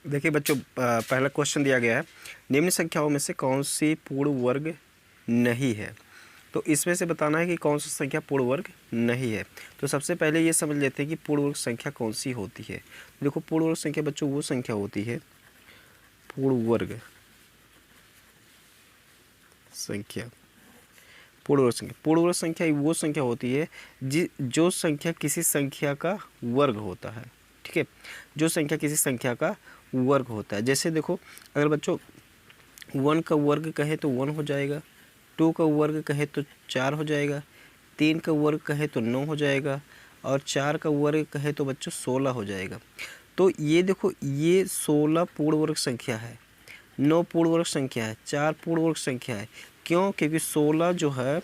देखिए बच्चों, पहला क्वेश्चन दिया गया है, निम्न संख्याओं में से कौन सी पूर्ण वर्ग नहीं है। तो इसमें से बताना है कि कौन सी संख्या पूर्ण वर्ग नहीं है। तो सबसे पहले ये समझ लेते हैं कि पूर्ण वर्ग संख्या कौन सी होती है। देखो, पूर्ण वर्ग संख्या बच्चों वो संख्या होती है, पूर्ण वर्ग संख्या, पूर्ण वर्ग संख्या वो संख्या होती है जो संख्या किसी संख्या का वर्ग होता है। ठीक है, जो संख्या किसी संख्या का वर्ग होता है। जैसे देखो, अगर बच्चों 1 का वर्ग कहे तो 1 हो जाएगा, 2 का वर्ग कहे तो 4 हो जाएगा, 3 का वर्ग कहे तो 9 हो जाएगा, और 4 का वर्ग कहे तो बच्चों 16 हो जाएगा। तो ये देखो, ये 16 पूर्ण वर्ग संख्या है, 9 पूर्ण वर्ग संख्या है, 4 पूर्ण वर्ग संख्या है। क्यों? क्योंकि 16 जो है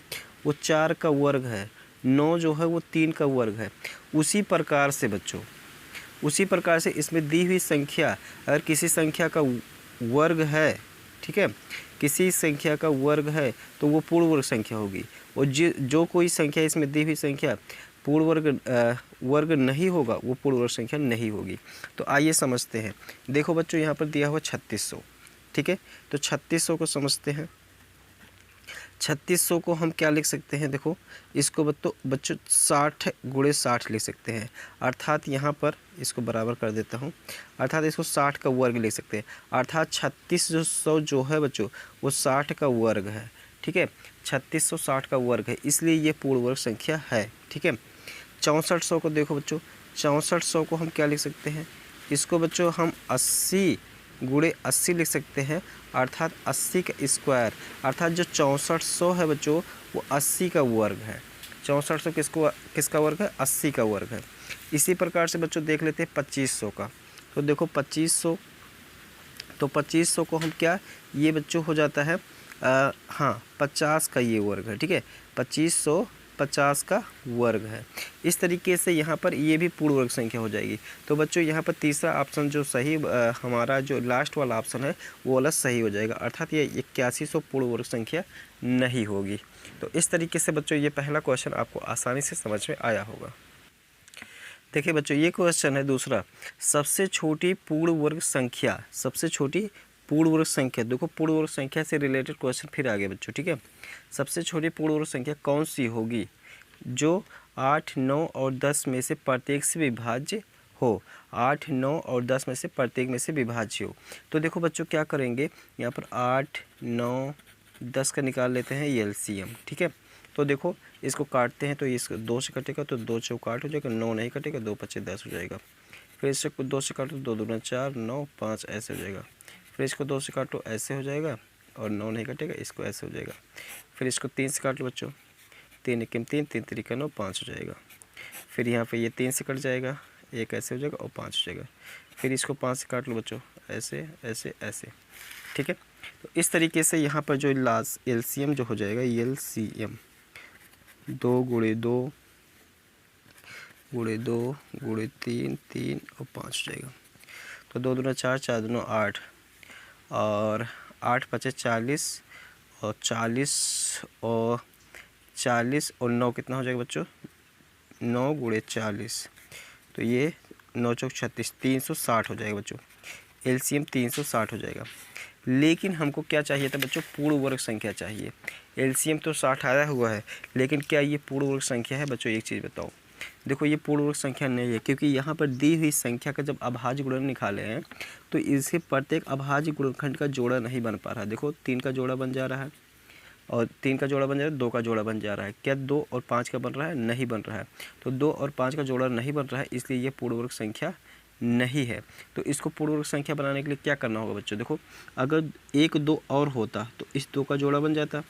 वो 4 का वर्ग है, 9 जो है वो 3 का वर्ग है। उसी प्रकार से बच्चों, उसी प्रकार से इसमें दी हुई संख्या अगर किसी संख्या का वर्ग है, ठीक है, किसी संख्या का वर्ग है तो वो पूर्ण वर्ग संख्या होगी। और जो कोई संख्या इसमें दी हुई संख्या पूर्ण वर्ग नहीं होगा, वो पूर्ण वर्ग संख्या नहीं होगी। तो आइए समझते हैं। देखो बच्चों, यहाँ पर दिया हुआ 3600, ठीक है, तो 3600 को समझते हैं। 3600 को हम क्या लिख सकते हैं? देखो, इसको बच्चों 60 गुणे 60 लिख सकते हैं। अर्थात यहाँ पर इसको बराबर कर देता हूँ, अर्थात इसको 60 का वर्ग लिख सकते हैं। अर्थात 3600 जो है बच्चों वो 60 का वर्ग है। ठीक है, 3600 60 का वर्ग है, इसलिए ये पूर्ण वर्ग संख्या है। ठीक है, 6400 को देखो बच्चों, 6400 को हम क्या लिख सकते हैं? इसको बच्चों हम 80 गुणे 80 लिख सकते हैं, अर्थात 80 का स्क्वायर। अर्थात जो 6400 है बच्चों वो 80 का वर्ग है। 6400 किसका वर्ग है? 80 का वर्ग है। इसी प्रकार से बच्चों देख लेते हैं 2500 का। तो देखो 2500, तो 2500 को हम क्या, ये बच्चों हो जाता है हाँ 50 का ये वर्ग है। ठीक है, 2500 50 का वर्ग है। इस तरीके से यहाँ पर ये भी पूर्ण वर्ग संख्या हो जाएगी। तो बच्चों यहाँ पर तीसरा ऑप्शन जो सही हमारा जो लास्ट वाला ऑप्शन है वो वाला सही हो जाएगा, अर्थात ये 8100 पूर्ण वर्ग संख्या नहीं होगी। तो इस तरीके से बच्चों ये पहला क्वेश्चन आपको आसानी से समझ में आया होगा। देखिए बच्चों, ये क्वेश्चन है दूसरा, सबसे छोटी पूर्ण वर्ग संख्या, सबसे छोटी पूर्ण वर्ग संख्या। देखो, पूर्ण वर्ग संख्या से रिलेटेड क्वेश्चन फिर आ गए बच्चों। ठीक है, सबसे छोटी पूर्ण वर्ग संख्या कौन सी होगी जो 8, 9 और 10 में से प्रत्येक से विभाज्य हो। 8, 9 और 10 में से प्रत्येक में से विभाज्य हो। तो देखो बच्चों क्या करेंगे, यहाँ पर 8, 9, 10 का निकाल लेते हैं एलसीएम। ठीक है, तो देखो इसको काटते हैं तो इसको 2 से कटेगा तो 2 चौक 8 हो जाएगा, 9 नहीं कटेगा, 2 पच्चे 10 हो जाएगा। फिर इसको 2 से काटो, 2 दूना 4, 9 5 ऐसे हो जाएगा। फिर इसको 2 से काटो ऐसे हो जाएगा, और 9 नहीं कटेगा, इसको ऐसे हो जाएगा। फिर इसको 3 से काट लो बच्चों, 3 एकम 3, 3 त्रिका 9, 5 हो जाएगा। फिर यहाँ पे ये 3 से कट जाएगा, 1 ऐसे हो जाएगा और 5 हो जाएगा। फिर इसको 5 से काट लो बच्चों, ऐसे ऐसे ऐसे। ठीक है, तो इस तरीके से यहाँ पर जो लास्ट एलसीएम जो हो जाएगा, एलसीएम 2 गुणे 2 गुणे 2 गुणे 3, 3 और 5 हो जाएगा। तो 2 दूना 4, 4 दूना 8, और 8 पचे 40, और 40 और 9 कितना हो जाएगा बच्चों? 9 गुणे 40, तो ये 9 चौक 36, 360 हो जाएगा बच्चों। एलसीएम 360 हो जाएगा। लेकिन हमको क्या चाहिए था बच्चों? पूर्ण वर्ग संख्या चाहिए। एलसीएम तो 60 आया हुआ है, लेकिन क्या ये पूर्ण वर्ग संख्या है बच्चों? एक चीज़ बताओ। देखो, ये पूर्ण वर्ग संख्या नहीं है, क्योंकि यहाँ पर दी हुई संख्या का जब अभाज्य गुणन निकाले हैं तो इसे प्रत्येक अभाज्य गुणनखंड का जोड़ा नहीं बन पा रहा है। देखो, 3 का जोड़ा बन जा रहा है, और 3 का जोड़ा बन जा रहा है, 2 का जोड़ा बन जा रहा है। क्या 2 और 5 का बन रहा है? नहीं बन रहा है। तो 2 और 5 का जोड़ा नहीं बन रहा है, इसलिए ये पूर्ण वर्ग संख्या नहीं है। तो इसको पूर्ण वर्ग संख्या बनाने के लिए क्या करना होगा बच्चों? देखो, अगर 1, 2 और होता तो इस 2 का जोड़ा बन जाता,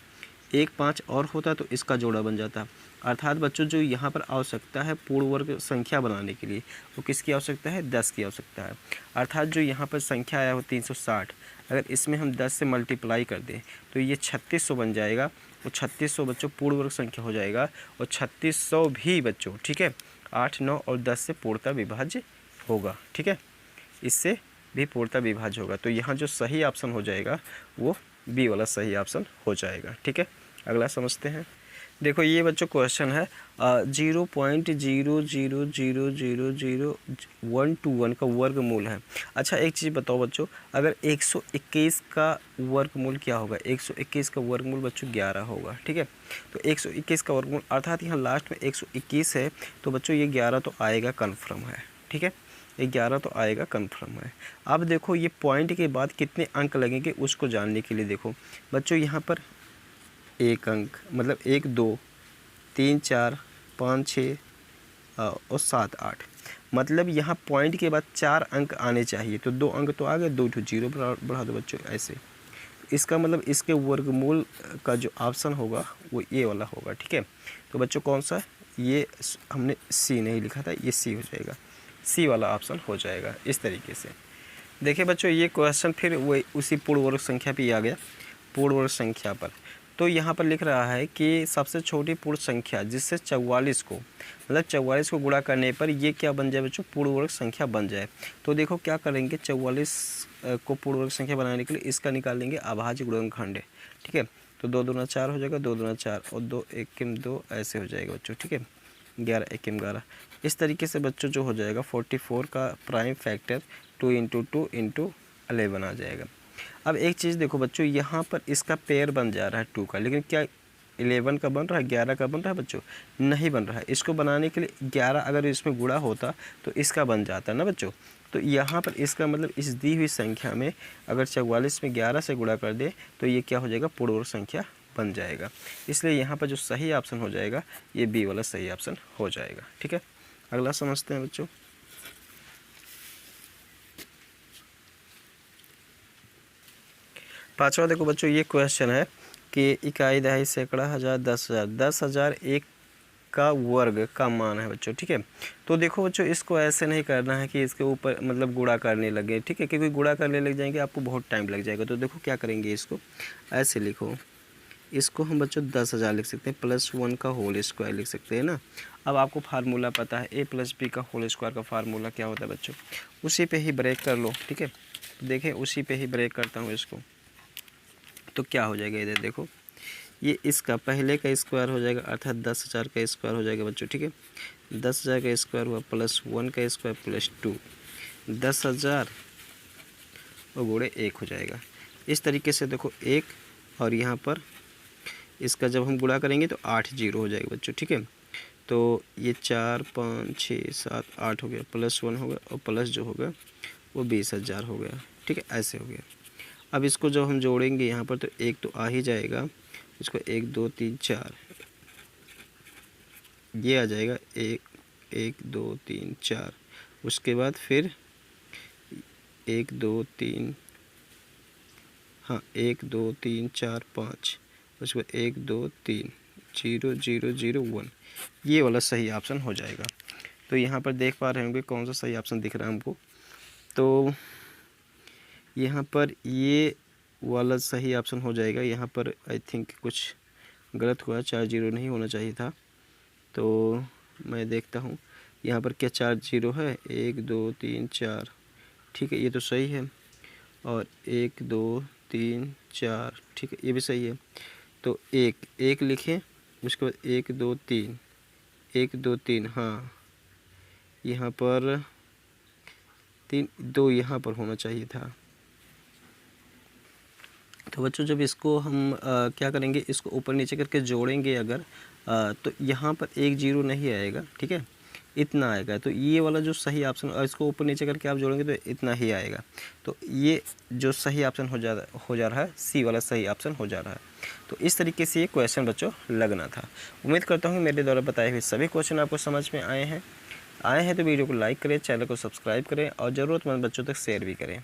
1, 5 और होता तो इसका जोड़ा बन जाता। अर्थात बच्चों जो यहाँ पर आवश्यकता है पूर्ण वर्ग संख्या बनाने के लिए, वो किसकी आवश्यकता है? 10 की आवश्यकता है। अर्थात जो यहाँ पर संख्या आया हो 360, अगर इसमें हम 10 से मल्टीप्लाई कर दें तो ये 3600 बन जाएगा। वो 3600 बच्चों पूर्ण वर्ग संख्या हो जाएगा। और 3600 भी बच्चों, ठीक है, 8, 9 और 10 से पूर्णतः विभाज्य होगा। ठीक है, इससे भी पूर्णतः विभाज्य होगा। तो यहाँ जो सही ऑप्शन हो जाएगा वो बी वाला सही ऑप्शन हो जाएगा। ठीक है, अगला समझते हैं। देखो ये बच्चों क्वेश्चन है 0.00000121 का वर्गमूल है। अच्छा एक चीज़ बताओ बच्चों, अगर 121 का वर्गमूल क्या होगा? 121 का वर्गमूल बच्चों 11 होगा, ठीक है। तो 121 का वर्गमूल अर्थात यहाँ लास्ट में 121 है, तो बच्चों ये 11 तो आएगा कन्फर्म है, ठीक है। ये 11 तो आएगा कन्फर्म है। अब देखो ये पॉइंट के बाद कितने अंक लगेंगे उसको जानने के लिए देखो बच्चों, यहाँ पर एक अंक मतलब 1 2 3 4 5 6 और 7 8, मतलब यहाँ पॉइंट के बाद 4 अंक आने चाहिए। तो 2 अंक तो आ गए, 2 जीरो बढ़ा दो बच्चों ऐसे। इसका मतलब इसके वर्गमूल का जो ऑप्शन होगा वो ये वाला होगा, ठीक है। तो बच्चों कौन सा? ये हमने सी नहीं लिखा था, ये सी हो जाएगा, सी वाला ऑप्शन हो जाएगा। इस तरीके से देखिए बच्चों ये क्वेश्चन फिर वही उसी पूर्ण वर्ग संख्या पे आ गया, पूर्ण वर्ग संख्या पर। तो यहाँ पर लिख रहा है कि सबसे छोटी पूर्ण संख्या जिससे 44 को मतलब 44 को गुणा करने पर ये क्या बन जाए बच्चों? पूर्ण वर्ग संख्या बन जाए। तो देखो क्या करेंगे, 44 को पूर्ण वर्ग संख्या बनाने के लिए इसका निकालेंगे अभाज्य गुणनखंड, ठीक है। तो 2 दूना 4 हो जाएगा, 2 दूना 4 और 2 एकिम 2 ऐसे हो जाएगा बच्चों, ठीक है। 11 एकिम 11 इस तरीके से बच्चों जो हो जाएगा 44 का प्राइम फैक्टर 2 × 2 × 11 आ जाएगा। अब एक चीज़ देखो बच्चों, यहाँ पर इसका पेयर बन जा रहा है 2 का, लेकिन क्या 11 का बन रहा है, 11 का बन रहा है बच्चों? नहीं बन रहा है। इसको बनाने के लिए 11 अगर इसमें गुणा होता तो इसका बन जाता ना बच्चों। तो यहाँ पर इसका मतलब इस दी हुई संख्या में अगर 44 में 11 से गुणा कर दे तो ये क्या हो जाएगा? पूर्ण वर्ग संख्या बन जाएगा। इसलिए यहाँ पर जो सही ऑप्शन हो जाएगा ये बी वाला सही ऑप्शन हो जाएगा, ठीक है। अगला समझते हैं बच्चों। पांचवा देखो बच्चों ये क्वेश्चन है कि इकाई, दहाई, सैकड़ा, हज़ार, 10,000, 10,000 एक का वर्ग का मान है बच्चों, ठीक है। तो देखो बच्चों इसको ऐसे नहीं करना है कि इसके ऊपर मतलब गुणा करने लगे, ठीक है, क्योंकि गुणा करने लग जाएंगे आपको बहुत टाइम लग जाएगा। तो देखो क्या करेंगे, इसको ऐसे लिखो, इसको हम बच्चों 10,000 लिख सकते हैं, +1 का होल स्क्वायर लिख सकते हैं ना। अब आपको फार्मूला पता है a + b का होल स्क्वायर का फार्मूला क्या होता है बच्चों? उसी पे ही ब्रेक कर लो, ठीक है। देखें उसी पे ही ब्रेक करता हूँ इसको, तो क्या हो जाएगा इधर देखो, ये इसका पहले का स्क्वायर हो जाएगा अर्थात 10,000 का स्क्वायर हो जाएगा बच्चों, ठीक है। 10,000 का स्क्वायर हुआ +1 का स्क्वायर +2, 10,000 और गुणे 1 हो जाएगा। इस तरीके से देखो 1 और यहाँ पर इसका जब हम गुणा करेंगे तो 8 जीरो हो जाएगा बच्चों, ठीक है। तो ये 4 5 6 7 8 हो गया, +1 हो गया और प्लस जो होगा वो 20,000 हो गया, ठीक है, ऐसे हो गया। अब इसको जब हम जोड़ेंगे यहाँ पर तो 1 तो आ ही जाएगा, इसको 1 2 3 4 ये आ जाएगा, 1 1 2 3 4, उसके बाद फिर 1 2 3 हाँ 1 2 3 4 5, उसके बाद 1 2 3 0 0 0 1, ये वाला सही ऑप्शन हो जाएगा। तो यहाँ पर देख पा रहे होंगे कौन सा सही ऑप्शन दिख रहा है हमको। तो यहाँ पर ये वाला सही ऑप्शन हो जाएगा। यहाँ पर आई थिंक कुछ गलत हुआ, 4 जीरो नहीं होना चाहिए था। तो मैं देखता हूँ यहाँ पर क्या 4 जीरो है, 1 2 3 4, ठीक है, ये तो सही है। और 1 2 3 4, ठीक है, ये भी सही है। तो 1 लिखें, उसके बाद 1 2 3 1 2 3, हाँ यहाँ पर 3 2 यहाँ पर होना चाहिए था। तो बच्चों जब इसको हम क्या करेंगे, इसको ऊपर नीचे करके जोड़ेंगे अगर तो यहाँ पर 1 जीरो नहीं आएगा, ठीक है, इतना आएगा। तो ये वाला जो सही ऑप्शन, इसको ऊपर नीचे करके आप जोड़ेंगे तो इतना ही आएगा। तो ये जो सही ऑप्शन हो जा रहा है, सी वाला सही ऑप्शन हो जा रहा है। तो इस तरीके से ये क्वेश्चन बच्चों लगना था। उम्मीद करता हूँ मेरे द्वारा बताए हुए सभी क्वेश्चन आपको समझ में आए हैं तो वीडियो को लाइक करें, चैनल को सब्सक्राइब करें और ज़रूरतमंद बच्चों तक शेयर भी करें।